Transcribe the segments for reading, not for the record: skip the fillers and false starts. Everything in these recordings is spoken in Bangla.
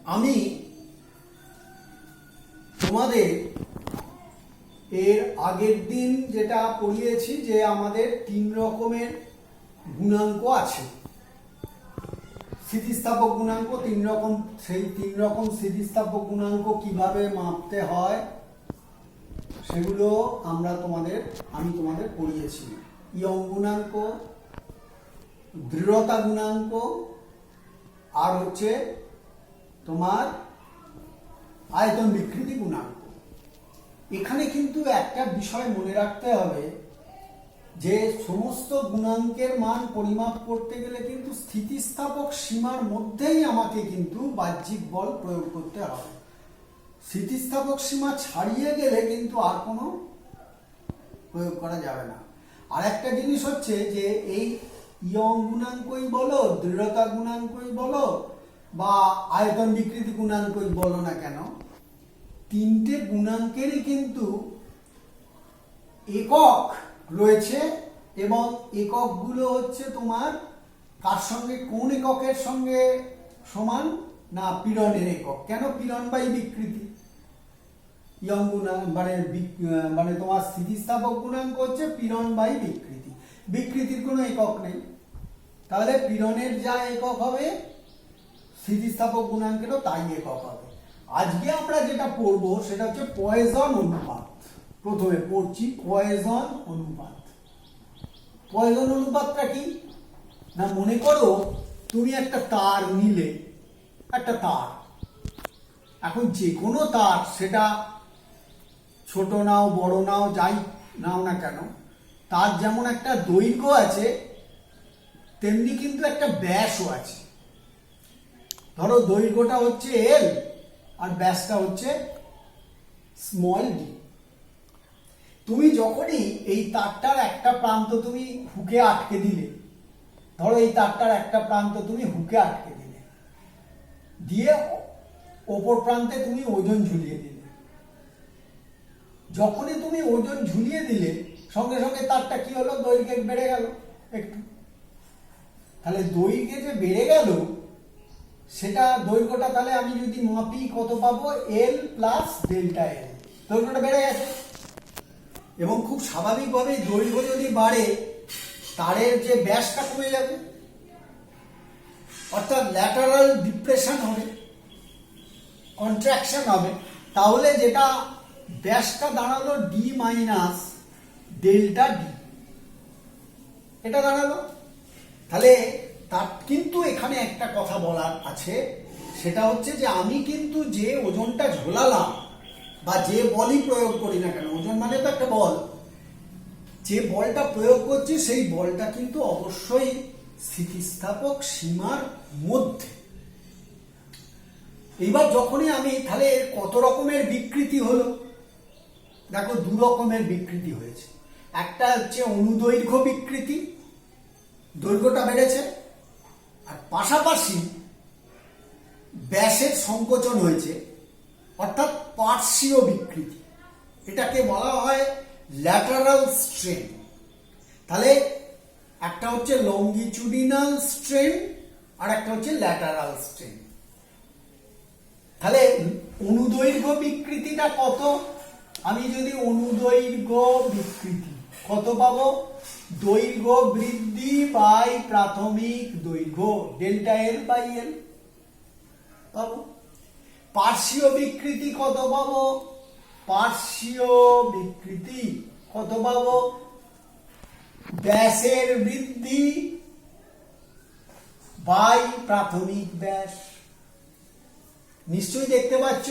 আমি তোমাদের এর আগের দিন যেটা পড়িয়েছি যে আমাদের 3 রকমের গুণাঙ্ক আছে, স্থিতিস্থাপক গুণাঙ্ক 3 রকম। সেই 3 রকম স্থিতিস্থাপক গুণাঙ্ক কিভাবে মাপতে হয় সেগুলো আমি তোমাদের পড়িয়েছি। ইয়ং গুণাঙ্ক, দৃঢ়তা গুণাঙ্ক, আর হচ্ছে তোমার আয়তন বিকৃতি গুণাঙ্ক। এখানে কিন্তু একটা বিষয় মনে রাখতে হবে যে সমস্ত গুণাঙ্কের মান পরিমাপ করতে গেলে কিন্তু স্থিতিস্থাপক সীমার মধ্যেই আমাকে কিন্তু বাহ্যিক বল প্রয়োগ করতে হবে। স্থিতিস্থাপক সীমা ছাড়িয়ে গেলে কিন্তু আর কোনো প্রয়োগ করা যাবে না। আর একটা জিনিস হচ্ছে যে এই ইয়ং গুণাঙ্কই বলো, দৃঢ়তা গুণাঙ্কই বলো বা আয়তন বিকৃতি গুণাঙ্কই বলো না কেন, তিনটে গুণাঙ্কেরই কিন্তু একক রয়েছে এবং এককগুলো হচ্ছে তোমার কার সঙ্গে, কোন এককের সঙ্গে সমান না পীড়নের একক। কেন? পীড়ন বাই বিকৃতি। ইয়ং গুণাঙ্ক মানে তোমার স্থিতিস্থাপক গুণাঙ্ক হচ্ছে পীড়ন বাই বিকৃতি। বিকৃতির কোনো একক নেই, তাহলে পীড়নের যা একক হবে স্থিতিস্থাপক গুণাঙ্কেরও তাই একক হবে। আজকে আমরা যেটা পড়বো সেটা হচ্ছে পয়েজন অনুপাত। প্রথমে পড়ছি পয়েজন অনুপাত। পয়েজন অনুপাতটা কি না, মনে করো তুমি একটা তার নিলে, একটা তার, এখন যে কোনো তার, সেটা ছোট নাও বড় নাও যাই নাও না কেন, তার যেমন একটা দৈর্ঘ্য আছে তেমনি কিন্তু একটা ব্যাসও আছে। ধরো দৈর্ঘ্যটা হচ্ছে এল আর ব্যাসটা হচ্ছে স্মল ডি। তুমি যখনই এই তারটার একটা প্রান্ত তুমি হুকে আটকে দিলে, ধরো এই তারটার একটা প্রান্ত তুমি হুকে আটকে দিলে, দিয়ে ওপর প্রান্তে তুমি ওজন ঝুলিয়ে দিলে। যখনই তুমি ওজন ঝুলিয়ে দিলে সঙ্গে সঙ্গে তারটা কি হলো, দৈর্ঘ্য বেড়ে গেল একটু। তাহলে দৈর্ঘ্য যে বেড়ে গেল, সেটা দৈর্ঘ্যটা তাহলে আমি যদি মাপি কত পাবো, এল প্লাস ডেল্টা এল। দৈর্ঘ্যটা বেড়ে গেছে এবং খুব স্বাভাবিকভাবে দৈর্ঘ্য যদি বাড়ে তারের যে ব্যাসটা কমে যাবে, অর্থাৎ ল্যাটারাল ডিপ্রেশন হবে, কন্ট্রাকশন হবে। তাহলে যেটা ব্যাসটা দাঁড়ালো ডি মাইনাস ডেল্টা ডি, এটা দাঁড়ালো। তাহলে তার কিন্তু এখানে একটা কথা বলার আছে, সেটা হচ্ছে যে আমি কিন্তু যে ওজনটা ঝোলালাম বা যে বলই প্রয়োগ করি না কেন, ওজন মানে তো একটা বল, যে বলটা প্রয়োগ করছি সেই বলটা কিন্তু অবশ্যই স্থিতিস্থাপক সীমার মধ্যে। এইবার যখনই আমি তাহলে কত রকমের বিকৃতি হলো, দেখো 2 রকমের বিকৃতি হয়েছে। একটা হচ্ছে অনুদৈর্ঘ্য বিকৃতি, দৈর্ঘ্যটা বেড়েছে, আর পাশাপাশি ব্যাসের সংকোচন হয়েছে, অর্থাৎ পার্শ্বীয় বিকৃতি। এটাকে বলা হয় ল্যাটারাল স্ট্রেন। তাহলে একটা হচ্ছে লঙ্গিচুডিনাল স্ট্রেন আর একটা হচ্ছে ল্যাটারাল স্ট্রেন। তাহলে অনুদৈর্ঘ্য বিকৃতিটা কত, আমি যদি অনুদৈর্ঘ্য বিকৃতি কত পাবো, দৈর্ঘ্য বৃদ্ধি বাই প্রাথমিক দৈর্ঘ্য ডেল্টা এল বাই এল পাবো। পার্শ্বীয় বিকৃতি কত পাবো, পার্শ্বীয় বিকৃতি কত পাবো, ব্যাসের বৃদ্ধি বাই প্রাথমিক ব্যাস। নিশ্চয়ই দেখতে পাচ্ছ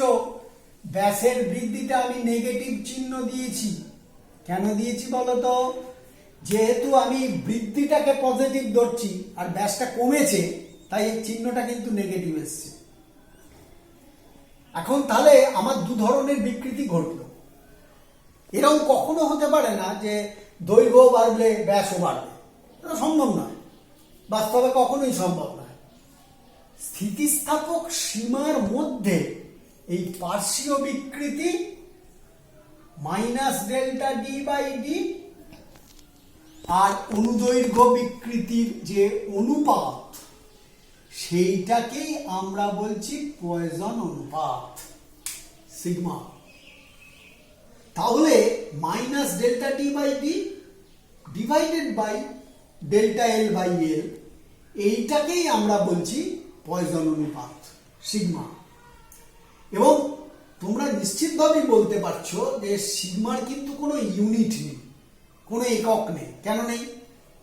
ব্যাসের বৃদ্ধিটা আমি নেগেটিভ চিহ্ন দিয়েছি। কেন দিয়েছি বলতো, যেহেতু আমি বৃদ্ধিটাকে পজিটিভ ধরছি আর ব্যাসটা কমেছে, তাই এই চিহ্নটা কিন্তু নেগেটিভ এসছে। এখন তাহলে আমার 2 ধরনের বিকৃতি ঘটলো। এরকম কখনো হতে পারে না যে দৈর্ঘ্য বাড়লে ব্যাসও বাড়বে, এটা সম্ভব নয়, বাস্তবে কখনোই সম্ভব নয়। স্থিতিস্থাপক সীমার মধ্যে এই পার্শ্বীয় বিকৃতি minus delta D by D আর অনুদৈর্ঘ্য বিকৃতির যে অনুপাত সেইটাকেই আমরা বলছি পয়জন অনুপাত সিগমা। তাহলে minus delta T by D divided by delta L by L, এইটাকেই আমরা বলছি পয়জন অনুপাত সিগমা। এবং তোমরা নিশ্চিতভাবেই বলতে পারছো যে সিগমার কিন্তু কোনো ইউনিট নেই, কোনো একক নেই। কেন নেই?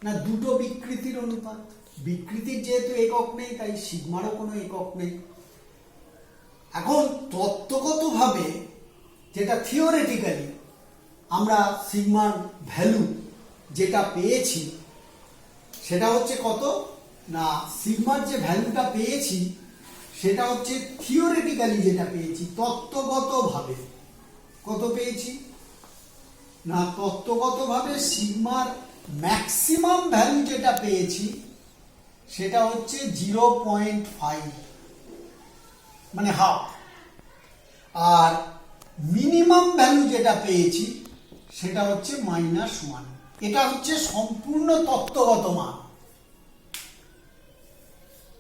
না, দুটো বিকৃতির অনুপাত, বিকৃতির যেহেতু একক নেই তাই সিগমারও কোনো একক নেই। এখন তত্ত্বগতভাবে যেটা থিওরিটিক্যালি আমরা সিগমার ভ্যালু যেটা পেয়েছি সেটা হচ্ছে কত না, সিগমার যে ভ্যালুটা পেয়েছি সেটা হচ্ছে থিওরিটিক্যালি যেটা পেয়েছি, তত্ত্বগতভাবে কত পেয়েছি না, তত্ত্বগতভাবে সিগমার ম্যাক্সিমাম ভ্যালু যেটা পেয়েছি সেটা হচ্ছে 0.5 মানে হাফ, আর মিনিমাম ভ্যালু যেটা পেয়েছি সেটা হচ্ছে -1। এটা হচ্ছে সম্পূর্ণ তত্ত্বগত মান।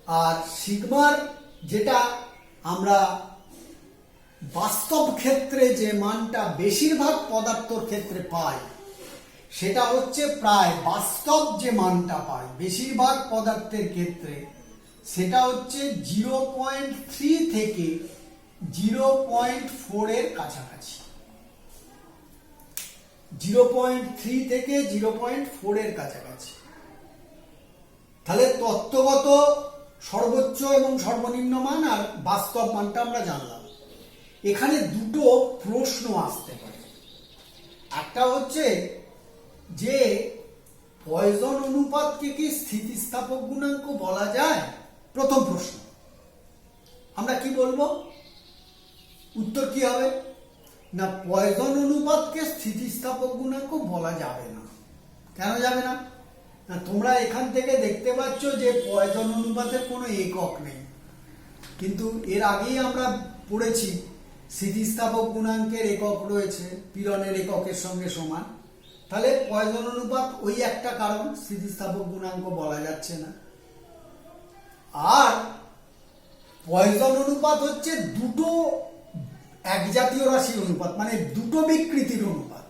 আর সিগমার যেটা আমরা বাস্তব ক্ষেত্রে যে মানটা বেশিরভাগ পদার্থর ক্ষেত্রে পাই সেটা হচ্ছে প্রায় বাস্তব যে মানটা পাই বেশিরভাগ পদার্থের ক্ষেত্রে সেটা হচ্ছে 0.3 থেকে 0.4 এর কাছাকাছি। 0.3 থেকে 0.4 এর কাছাকাছি। তাহলে তত্ত্বগত সর্বোচ্চ এবং সর্বনিম্ন মান আর বাস্তব মানটা আমরা জানলাম। এখানে দুটো প্রশ্ন আসতে পারে। একটা হচ্ছে যে পয়জন অনুপাতকে কি স্থিতিস্থাপক গুণাঙ্ক বলা যায়? প্রথম প্রশ্ন। আমরা কি বলবো? উত্তর কি হবে না, পয়জন অনুপাতকে স্থিতিস্থাপক গুণাঙ্ক বলা যাবে না। কেন যাবে না? না, তোমরা এখান থেকে দেখতে পাচ্ছ যে পয়জন অনুপাতের কোনো একক নেই, কিন্তু এর আগেই আমরা পড়েছি স্থিতিস্থাপক গুণাঙ্কের একক রয়েছে পীড়নের এককের সঙ্গে সমান। তাহলে পয়জন অনুপাত ওই একটা কারণ, স্থিতিস্থাপক গুণাঙ্ক বলা যাচ্ছে না। আর পয়জন অনুপাত হচ্ছে দুটো একজাতীয় রাশির অনুপাত, মানে দুটো বিকৃতির অনুপাত।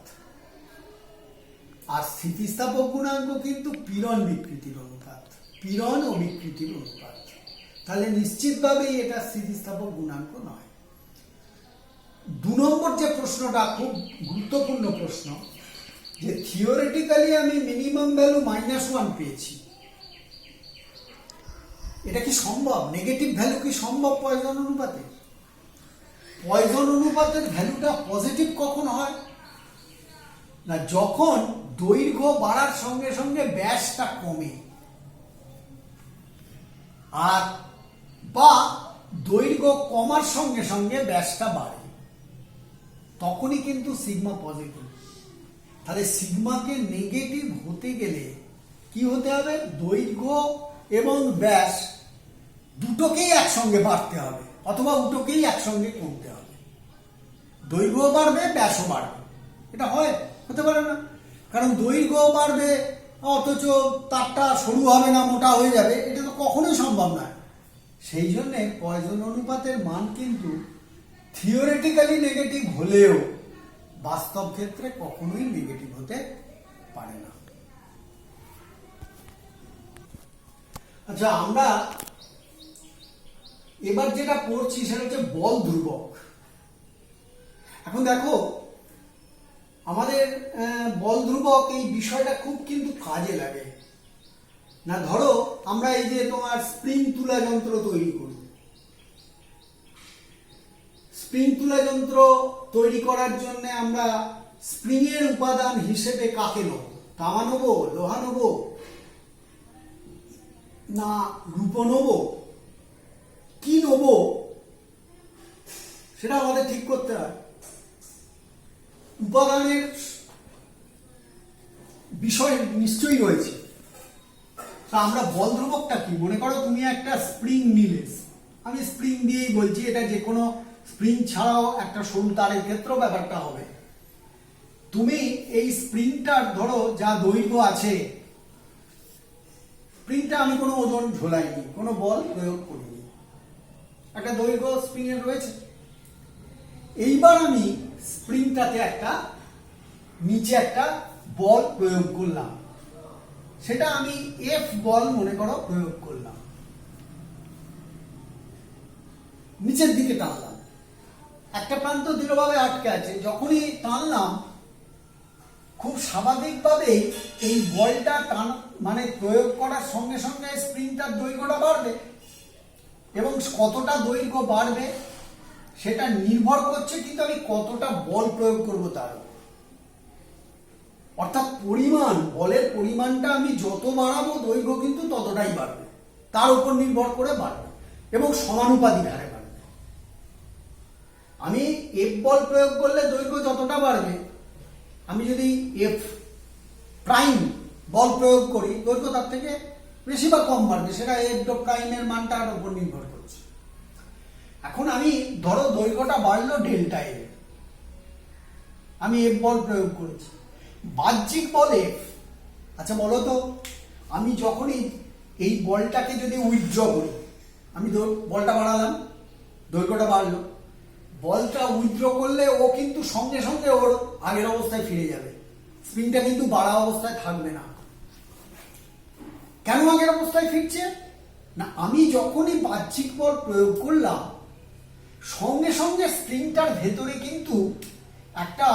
আর স্থিতিস্থাপক গুণাঙ্ক কিন্তু পীড়ন বিকৃতির অনুপাত, পীড়ন ও বিকৃতির অনুপাত। তাহলে নিশ্চিতভাবেই এটা স্থিতিস্থাপক গুণাঙ্ক নয়। 2 নম্বর যে প্রশ্নটা খুব গুরুত্বপূর্ণ প্রশ্ন, যে থিওরিটিক্যালি আমি মিনিমাম ভ্যালু -1 পেয়েছি, এটা কি সম্ভব? নেগেটিভ ভ্যালু কি সম্ভব পয়জন অনুপাতে? পয়জন অনুপাতের ভ্যালুটা পজিটিভ কখন হয় না, যখন দৈর্ঘ্য বাড়ার সঙ্গে সঙ্গে ব্যাসটা কমে, আর বা দৈর্ঘ্য কমার সঙ্গে সঙ্গে ব্যাসটা বাড়ে, তখনই কিন্তু সিগমা পজিটিভ। তাহলে সিগমাকে নেগেটিভ হতে গেলে কি হতে হবে? দৈর্ঘ্য এবং ব্যাস দুটোকেই একসঙ্গে বাড়তে হবে, অথবা দুটোকেই একসঙ্গে কমতে হবে। দৈর্ঘ্য বাড়বে, ব্যাসও বাড়বে। এটা হতে পারে না, কারণ দৈর্ঘ্য বাড়বে অথচ তারটা সরু হবে না, মোটা হয়ে যাবে, এটা তো কখনোই সম্ভব নয়। সেই জন্যে পয়জন অনুপাতের মান কিন্তু থিওরিটিক্যালি নেগেটিভ হলেও বাস্তব ক্ষেত্রে কখনোই নেগেটিভ হতে পারে না। আচ্ছা, আমরা এবার যেটা পড়ছি সেটা হচ্ছে বল ধ্রুবক। এখন দেখো, আমাদের বল ধ্রুবক এই বিষয়টা খুব কিন্তু কাজে লাগে না। ধরো আমরা এই যে তোমার স্প্রিং তুলা যন্ত্র তৈরি করি, স্প্রিং তুলা যন্ত্র তৈরি করার জন্য আমরা স্প্রিং এর উপাদান হিসেবে কাকে নেব? তামা নেব, লোহা নেব, না রূপো নেব, কি নেব সেটা আমাদের ঠিক করতে হয়। উপাদানের বিষয় নিশ্চয়ই রয়েছে। তা আমরা বল ধ্রুবকটা কি? মনে করো তুমি একটা স্প্রিং নিলে, আমি স্প্রিং দিয়েই বলছি, এটা যে কোনো স্প্রিং ছাড়াও একটা সরু তারের ক্ষেত্রেও ব্যাপারটা হবে। তুমি এই স্প্রিংটার ধরো যা দৈর্ঘ্য আছে স্প্রিংটা আমি কোনো ওজন ঝোলাইনি, কোনো বল প্রয়োগ করিনি, একটা দৈর্ঘ্য স্প্রিং এর রয়েছে। এইবার আমি স্প্রিংটাতে একটা নিচে একটা বল প্রয়োগ করলাম, সেটা আমি এফ বল মনে করো প্রয়োগ করলাম, নিচের দিকে টানলাম, একটা প্রান্ত দৃঢ়ভাবে আটকে আছে, যখনই টানলাম খুব স্বাভাবিকভাবেই এই বলটা টান মানে প্রয়োগ করার সঙ্গে সঙ্গে স্প্রিংটার দৈর্ঘ্যটা বাড়বে, এবং কতটা দৈর্ঘ্য বাড়বে সেটা নির্ভর করছে কিন্তু আমি কতটা বল প্রয়োগ করব তার উপর। অর্থাৎ পরিমাণ, বলের পরিমাণটা আমি যত বাড়াবো দৈর্ঘ্য কিন্তু ততটাই বাড়বে, তার উপর নির্ভর করে বাড়বে এবং সমানুপাতিক হারে বাড়বে। আমি এফ বল প্রয়োগ করলে দৈর্ঘ্য যতটা বাড়বে, আমি যদি এফ প্রাইম বল প্রয়োগ করি দৈর্ঘ্য তার থেকে বেশি বা কম বাড়বে, সেটা এফ প্রাইমের মানটার উপর নির্ভর করছে। এখন আমি ধরো দৈর্ঘ্যটা বাড়লো ডেল্টা এল, আমি এফ বল প্রয়োগ করেছি, বাহ্যিক বল এফ। আচ্ছা বলো তো, আমি যখনই এই বলটাকে যদি উইথড্র করি, আমি বলটা বাড়ালাম, দৈর্ঘ্যটা বাড়লো, বলটা উইথড্র করলে ও কিন্তু সঙ্গে সঙ্গে ওর আগের অবস্থায় ফিরে যাবে, স্প্রিংটা কিন্তু বাড়া অবস্থায় থাকবে না। কেন আগের অবস্থায় ফিরছে না, আমি যখনই বাহ্যিক বল প্রয়োগ করলাম সঙ্গে সঙ্গে স্প্রিংটার ভেতরে কিন্তু একটা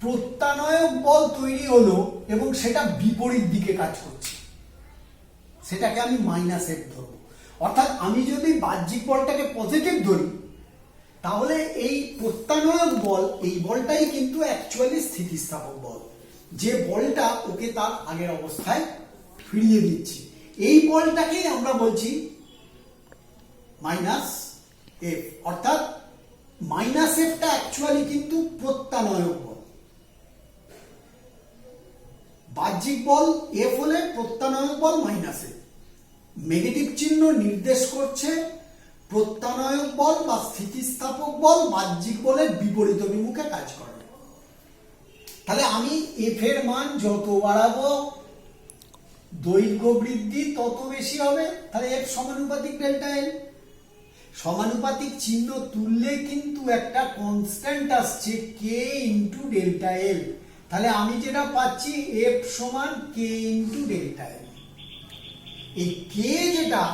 প্রত্যানয়ক বল তৈরি হলো এবং সেটা বিপরীত দিকে কাজ করছে, সেটাকে আমি মাইনাস এফ ধরবো। অর্থাৎ আমি যদি বাহ্যিক বলটাকে পজিটিভ ধরি, তাহলে এই প্রত্যানয়ক বল, এই বলটাই কিন্তু অ্যাকচুয়ালি স্থিতিস্থাপক বল, যে বলটা ওকে তার আগের অবস্থায় ফিরিয়ে দিচ্ছে, এই বলটাকেই আমরা বলছি মাইনাস এফ। অর্থাৎ মাইনাস এফটা অ্যাকচুয়ালি কিন্তু প্রত্যানয়ক বল, বাহ্যিক বল এফ হলে প্রত্যানয়ক বল মাইনাস এফ, নেগেটিভ চিহ্ন নির্দেশ করছে প্রত্যানয়ক বল বা স্থিতিস্থাপক বল বাহ্যিক বলের বিপরীত অভিমুখে কাজ করে। তাহলে আমি এফ এর মান যত বাড়াবো দৈর্ঘ্য বৃদ্ধি তত বেশি হবে, তাহলে এফ সমানুপাতিক ডেল্টা এল। সমানুপাতিক চিহ্ন তুললে কিন্তু একটা কনস্ট্যান্ট আসছে কে ইন্টু ডেল্টা এল, তাহলে আমি যেটা পাচ্ছি এফ সমান কে ইন্টু ডেল্টা এল। এই কে যেটা,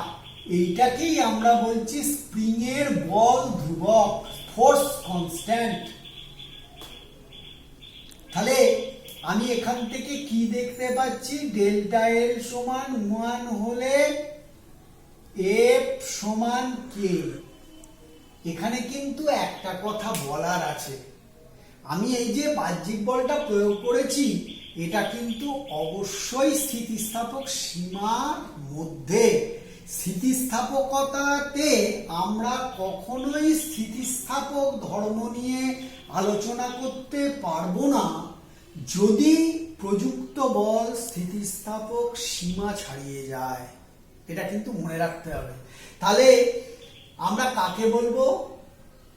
এইটাকেই আমরা বলছি স্প্রিং এর বল ধ্রুবক, ফোর্স কনস্ট্যান্ট। তাহলে আমি এখান থেকে কি দেখতে পাচ্ছি, ডেল্টা এল সমান 1 হলে এফ সমান কে। এখানে কিন্তু একটা কথা বলার আছে, আমি এই যে বাহ্যিক বলটা প্রয়োগ করেছি এটা কিন্তু অবশ্যই স্থিতিস্থাপক সীমার মধ্যে। স্থিতিস্থাপকতাতে আমরা কখনোই স্থিতিস্থাপক ধর্ম নিয়ে আলোচনা করতে পারবো না যদি প্রযুক্ত বল স্থিতিস্থাপক সীমা ছাড়িয়ে যায়, এটা কিন্তু মনে রাখতে হবে। তাহলে আমরা কাকে বলবো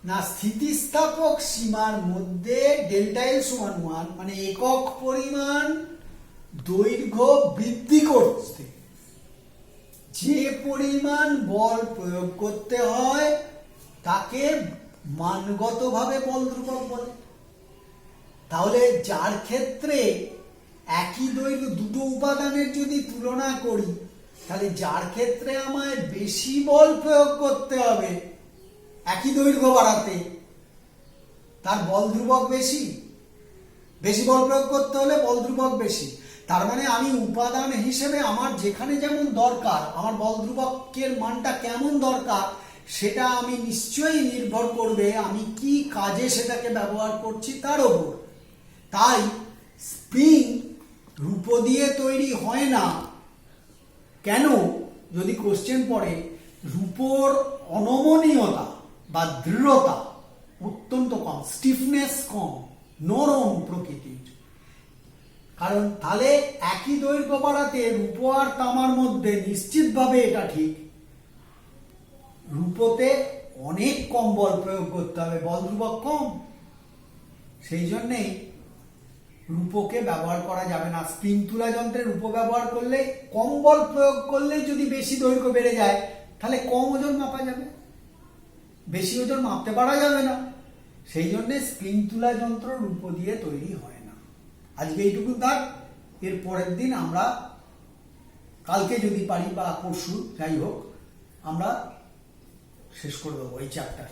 না, স্থিতিস্থাপক সীমার মধ্যে ডেল্টা এল সমান 1, মানে একক পরিমাণ দৈর্ঘ্য বৃদ্ধি করতে যে পরিমাণ বল প্রয়োগ করতে হয় তাকে মানগতভাবে বল ধ্রুবক বলে। তাহলে যার ক্ষেত্রে একই দৈর্ঘ্য দুটো উপাদানের যদি তুলনা করি, তাহলে যার ক্ষেত্রে আমায় বেশি বল প্রয়োগ করতে হবে একই দৈর্ঘ্য বাড়াতে, তার বল ধ্রুবক বেশি, বেশি বল প্রয়োগ করতে হলে বল ধ্রুবক বেশি। তার মানে আমি উপাদান হিসেবে আমার যেখানে যেমন দরকার, আমার বল ধ্রুবকের মানটা কেমন দরকার সেটা আমি নিশ্চয়ই নির্ভর করবে আমি কি কাজে সেটাকে ব্যবহার করছি তার ওপর। তাই স্প্রিং রূপ দিয়ে তৈরি হয় না। কেন, যদি কোশ্চেন পড়ে রূপর অনমনীয়তা বা দৃঢ়তা অত্যন্ত কম, স্টিফনেস কম, নরম প্রকৃতির, কারণ তাহলে একই দৈর্ঘ্য বাড়াতে রূপ আর তামার মধ্যে নিশ্চিতভাবে এটা ঠিক রূপতে অনেক কম বল প্রয়োগ করতে হবে, বল ধ্রুবক কম। সেই জন্যেই রূপকে ব্যবহার করা যাবে না। স্প্রিং তুলা যন্ত্রে রূপো ব্যবহার করলে কম বল প্রয়োগ করলেই যদি বেশি দৈর্ঘ্য বেড়ে যায়, তাহলে কম ওজন মাপা যাবে, বেশি ওজন মাপতে পারা যাবে না। সেই জন্য স্প্রিং তুলা যন্ত্র রূপো দিয়ে তৈরি হয় না। আজকে এইটুকু থাক, এর পরের দিন আমরা কালকে যদি পারি বা পরশু যাই হোক আমরা শেষ করে দেবো এই চ্যাপ্টার।